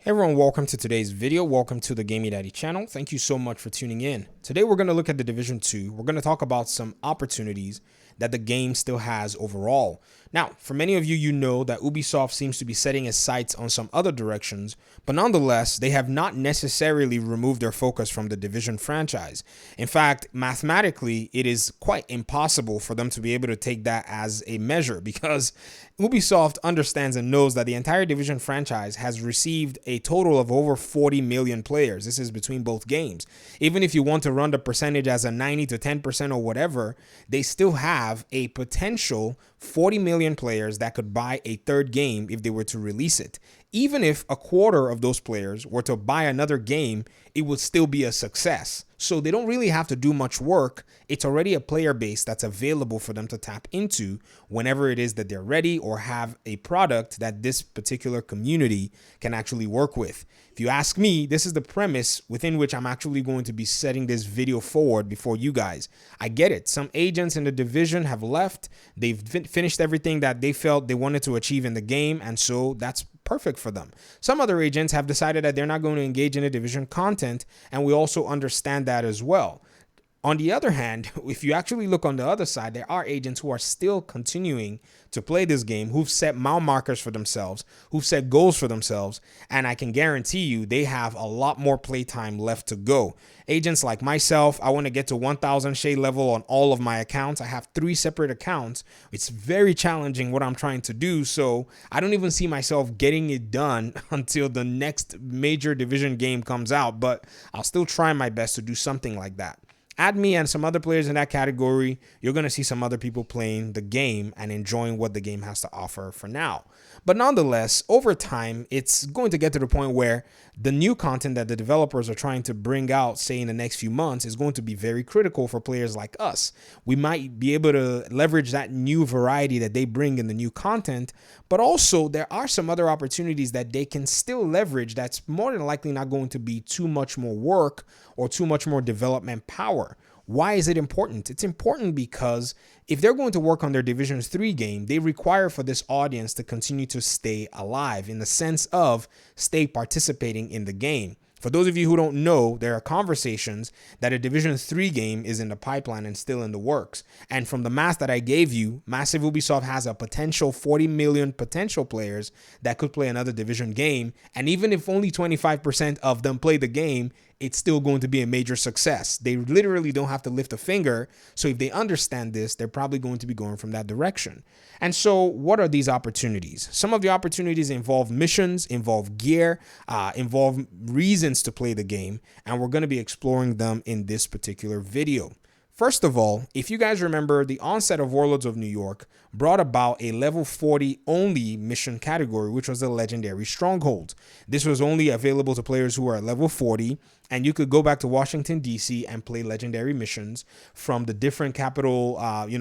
Hey everyone, welcome to today's video. Welcome to the Gaming Daddy channel. Thank you so much for tuning in. Today we're going to look at the Division 2. We're going to talk about some opportunities that the game still has overall. Now, for many of you, you know that Ubisoft seems to be setting its sights on some other directions, but nonetheless, they have not necessarily removed their focus from the Division franchise. In fact, mathematically, it is quite impossible for them to be able to take that as a measure because Ubisoft understands and knows that the entire Division franchise has received a total of over 40 million players. This is between both games. Even if you want to run the percentage as a 90 to 10% or whatever, they still have a potential 40 million players that could buy a third game if they were to release it. Even if a quarter of those players were to buy another game, it would still be a success. So they don't really have to do much work. It's already a player base that's available for them to tap into whenever it is that they're ready or have a product that this particular community can actually work with. If you ask me, this is the premise within which I'm actually going to be setting this video forward before you guys. I get it. Some agents in the division have left. They've finished everything that they felt they wanted to achieve in the game, and so that's perfect for them. Some other agents have decided that they're not going to engage in the division content, and we also understand that as well. On the other hand, if you actually look on the other side, there are agents who are still continuing to play this game, who've set mile markers for themselves, who've set goals for themselves, and I can guarantee you they have a lot more playtime left to go. Agents like myself, I want to get to 1000 shade level on all of my accounts. I have 3 separate accounts. It's very challenging what I'm trying to do, so I don't even see myself getting it done until the next major division game comes out, but I'll still try my best to do something like that. Add me and some other players in that category, you're going to see some other people playing the game and enjoying what the game has to offer for now. But nonetheless, over time, it's going to get to the point where the new content that the developers are trying to bring out, say in the next few months, is going to be very critical for players like us. We might be able to leverage that new variety that they bring in the new content, but also there are some other opportunities that they can still leverage that's more than likely not going to be too much more work or too much more development power. Why is it important? It's important because if they're going to work on their Division 3 game, they require for this audience to continue to stay alive in the sense of stay participating in the game. For those of you who don't know, there are conversations that a Division 3 game is in the pipeline and still in the works. And from the math that I gave you, Massive Ubisoft has a potential 40 million potential players that could play another Division game. And even if only 25% of them play the game, it's still going to be a major success. They literally don't have to lift a finger. So if they understand this, they're probably going to be going from that direction. And so what are these opportunities? Some of the opportunities involve missions, involve gear, involve reasons to play the game. And we're going to be exploring them in this particular video. First of all, if you guys remember, the onset of Warlords of New York brought about a level 40 only mission category, which was the Legendary Stronghold. This was only available to players who are at level 40, and you could go back to Washington, D.C. and play legendary missions from the different capital,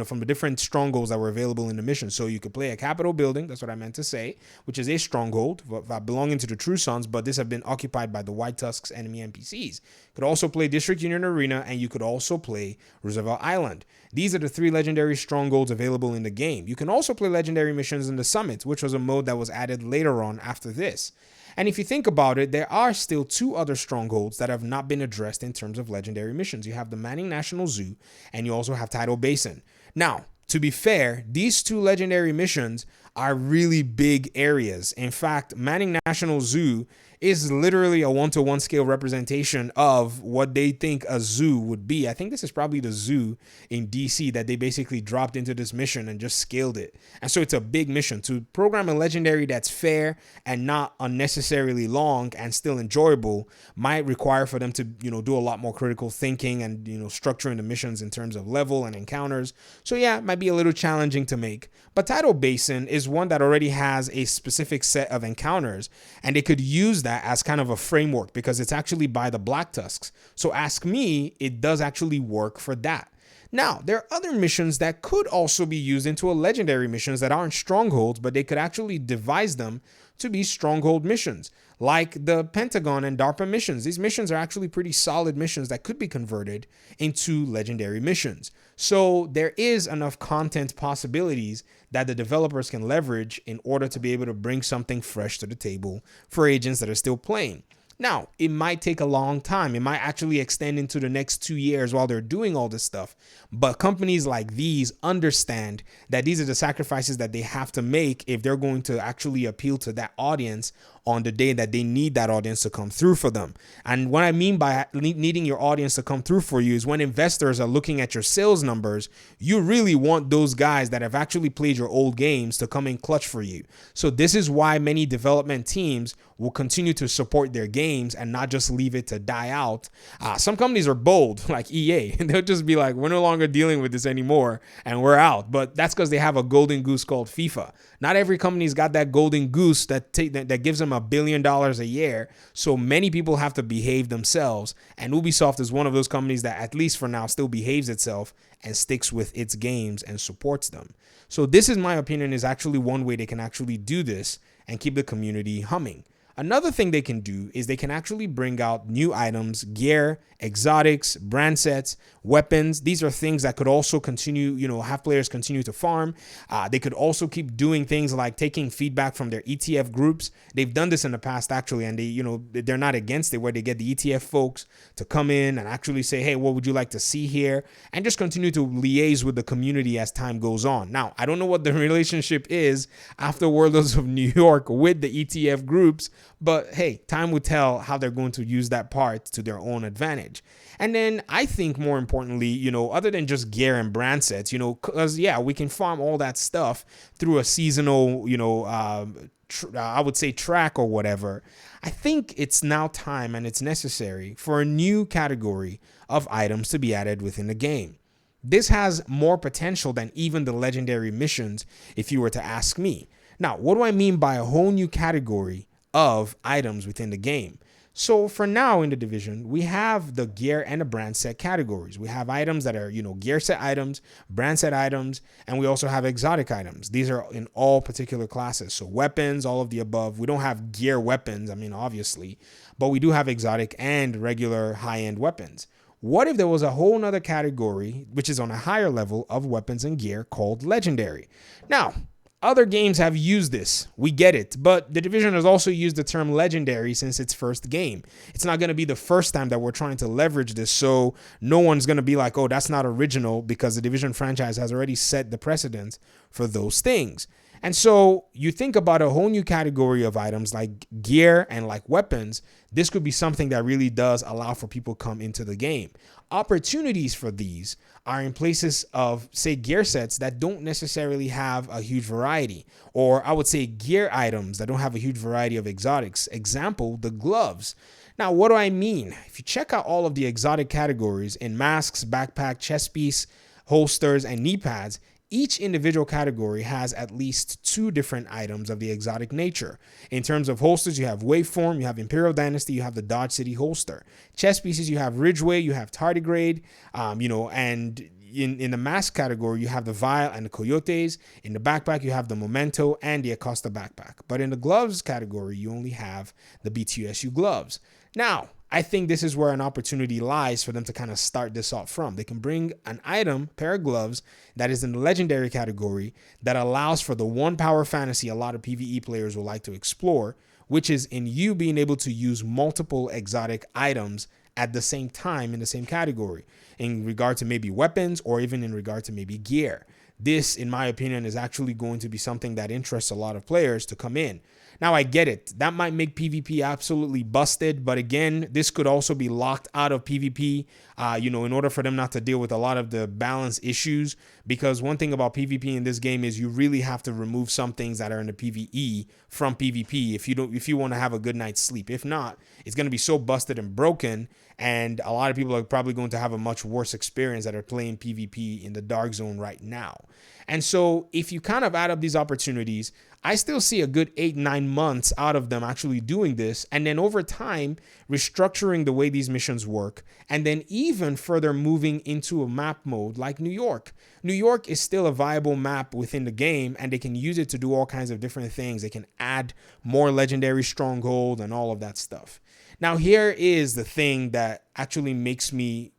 from the different strongholds that were available in the mission. So you could play a Capitol building, that's what I meant to say, which is a stronghold belonging to the True Sons, but this have been occupied by the White Tusks enemy NPCs. You could also play District Union Arena, and you could also play Roosevelt Island. These are the 3 legendary strongholds available in the game. You can also play legendary missions in the Summit, which was a mode that was added later on after this. And if you think about it, there are still 2 other strongholds that have not been addressed in terms of legendary missions. You have the Manning National Zoo, and you also have Tidal Basin. Now, to be fair, these 2 legendary missions are really big areas. In fact, Manning National Zoo is literally a 1-to-1 scale representation of what they think a zoo would be. I think this is probably the zoo in DC that they basically dropped into this mission and just scaled it. And so it's a big mission. To program a legendary that's fair and not unnecessarily long and still enjoyable might require for them to, do a lot more critical thinking and, structuring the missions in terms of level and encounters. So yeah, it might be a little challenging to make. But Tidal Basin is one that already has a specific set of encounters, and they could use that as kind of a framework because it's actually by the Black Tusks. So ask me, it does actually work for that. Now, there are other missions that could also be used into a legendary missions that aren't strongholds, but they could actually devise them to be stronghold missions, like the Pentagon and DARPA missions. These missions are actually pretty solid missions that could be converted into legendary missions. So there is enough content possibilities that the developers can leverage in order to be able to bring something fresh to the table for agents that are still playing. Now, it might take a long time. It might actually extend into the next 2 years while they're doing all this stuff. But companies like these understand that these are the sacrifices that they have to make if they're going to actually appeal to that audience on the day that they need that audience to come through for them. And what I mean by needing your audience to come through for you is when investors are looking at your sales numbers, you really want those guys that have actually played your old games to come in clutch for you. So this is why many development teams will continue to support their games and not just leave it to die out. Some companies are bold, like EA, and they'll just be like, we're no longer dealing with this anymore and we're out. But that's because they have a golden goose called FIFA. Not every company's got that golden goose that gives them $1 billion a year. So many people have to behave themselves. And Ubisoft is one of those companies that, at least for now, still behaves itself and sticks with its games and supports them. So this, in my opinion, is actually one way they can actually do this and keep the community humming. Another thing they can do is they can actually bring out new items, gear, exotics, brand sets, weapons. These are things that could also continue, have players continue to farm. They could also keep doing things like taking feedback from their ETF groups. They've done this in the past, actually, and they're not against it, where they get the ETF folks to come in and actually say, hey, what would you like to see here? And just continue to liaise with the community as time goes on. Now, I don't know what the relationship is after Warlords of New York with the ETF groups, but hey, time will tell how they're going to use that part to their own advantage. And then I think more importantly, other than just gear and brand sets, because we can farm all that stuff through a seasonal, I would say track or whatever. I think it's now time and it's necessary for a new category of items to be added within the game. This has more potential than even the legendary missions, if you were to ask me. Now, what do I mean by a whole new category of items within the game? So for now in the Division, we have the gear and the brand set categories. We have items that are, gear set items, brand set items, and we also have exotic items. These are in all particular classes. So weapons, all of the above. We don't have gear weapons, obviously, but we do have exotic and regular high-end weapons. What if there was a whole nother category, which is on a higher level of weapons and gear, called legendary? Now, other games have used this. We get it. But the Division has also used the term legendary since its first game. It's not going to be the first time that we're trying to leverage this. So no one's going to be like, oh, that's not original, because the Division franchise has already set the precedent for those things. And so you think about a whole new category of items like gear and like weapons. This could be something that really does allow for people to come into the game. Opportunities for these are in places of, say, gear sets that don't necessarily have a huge variety, or I would say gear items that don't have a huge variety of exotics. Example, the gloves. Now, what do I mean? If you check out all of the exotic categories in masks, backpack, chest piece, holsters, and knee pads, each individual category has at least 2 different items of the exotic nature. In terms of holsters, you have Waveform, you have Imperial Dynasty, you have the Dodge City holster. Chest pieces, you have Ridgeway, you have Tardigrade, and in the mask category, you have the Vile and the Coyotes. In the backpack, you have the Memento and the Acosta backpack. But in the gloves category, you only have the BTUSU gloves. Now, I think this is where an opportunity lies for them to kind of start this off from. They can bring an item, pair of gloves, that is in the legendary category that allows for the one power fantasy a lot of PvE players will like to explore, which is in you being able to use multiple exotic items at the same time in the same category, in regard to maybe weapons or even in regard to maybe gear. This, in my opinion, is actually going to be something that interests a lot of players to come in. Now, I get it. That might make PvP absolutely busted. But again, this could also be locked out of PvP, in order for them not to deal with a lot of the balance issues. Because one thing about PvP in this game is you really have to remove some things that are in the PvE from PvP if you want to have a good night's sleep. If not, it's going to be so busted and broken. And a lot of people are probably going to have a much worse experience that are playing PvP in the dark zone right now. And so if you kind of add up these opportunities, I still see a good 8-9 months out of them actually doing this. And then over time, restructuring the way these missions work. And then even further moving into a map mode like New York. New York is still a viable map within the game, and they can use it to do all kinds of different things. They can add more legendary stronghold and all of that stuff. Now, here is the thing that actually makes me,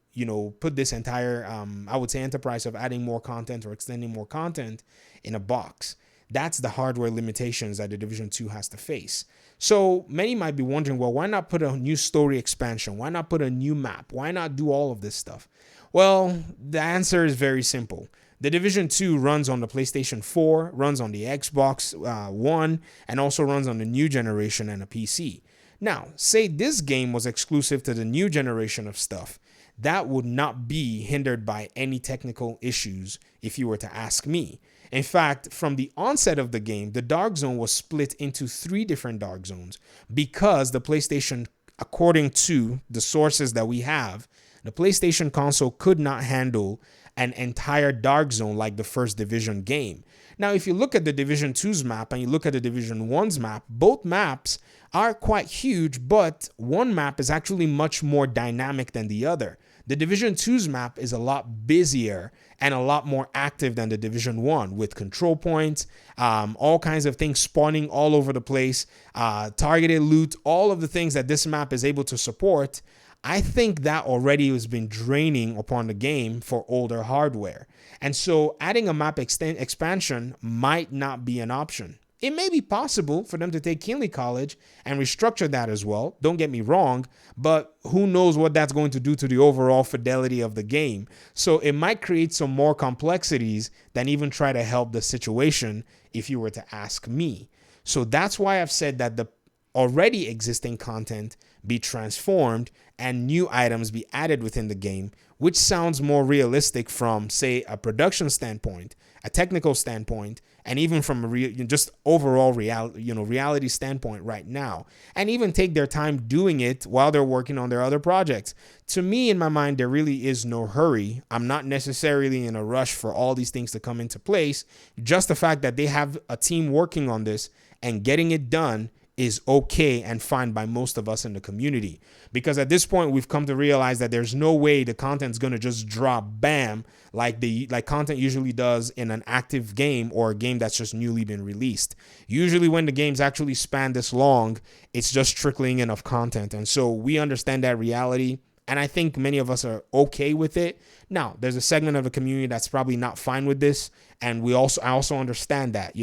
put this entire, I would say, enterprise of adding more content or extending more content in a box. That's the hardware limitations that the Division 2 has to face. So many might be wondering, well, why not put a new story expansion? Why not put a new map? Why not do all of this stuff? Well, the answer is very simple. The Division 2 runs on the PlayStation 4, runs on the Xbox One, and also runs on the new generation and a PC. Now, say this game was exclusive to the new generation of stuff. That would not be hindered by any technical issues if you were to ask me. In fact, from the onset of the game, the Dark Zone was split into 3 different Dark Zones because the PlayStation, according to the sources that we have, the PlayStation console could not handle an entire Dark Zone like the first Division game. Now, if you look at the Division 2's map and you look at the Division 1's map, both maps are quite huge, but one map is actually much more dynamic than the other. The Division 2's map is a lot busier and a lot more active than the Division 1, with control points, all kinds of things spawning all over the place, targeted loot, all of the things that this map is able to support. I think that already has been draining upon the game for older hardware. And so adding a map expansion might not be an option. It may be possible for them to take Kinley College and restructure that as well. Don't get me wrong, but who knows what that's going to do to the overall fidelity of the game. So it might create some more complexities than even try to help the situation if you were to ask me. So that's why I've said that the already existing content be transformed and new items be added within the game, which sounds more realistic from, say, a production standpoint, a technical standpoint, and even from a just overall reality standpoint right now, and even take their time doing it while they're working on their other projects. To me, in my mind, there really is no hurry. I'm not necessarily in a rush for all these things to come into place. Just the fact that they have a team working on this and getting it done is okay and fine by most of us in the community. Because at this point, we've come to realize that there's no way the content's going to just drop bam like content usually does in an active game or a game that's just newly been released. Usually when the games actually span this long, it's just trickling in of content. And so we understand that reality. And I think many of us are okay with it. Now, there's a segment of the community that's probably not fine with this. And I also understand that,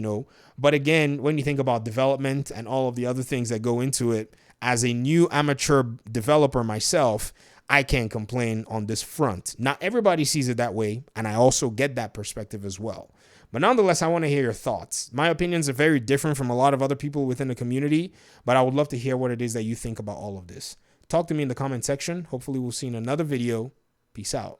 But again, when you think about development and all of the other things that go into it, as a new amateur developer myself, I can't complain on this front. Not everybody sees it that way, and I also get that perspective as well. But nonetheless, I want to hear your thoughts. My opinions are very different from a lot of other people within the community, but I would love to hear what it is that you think about all of this. Talk to me in the comment section. Hopefully we'll see in another video. Peace out.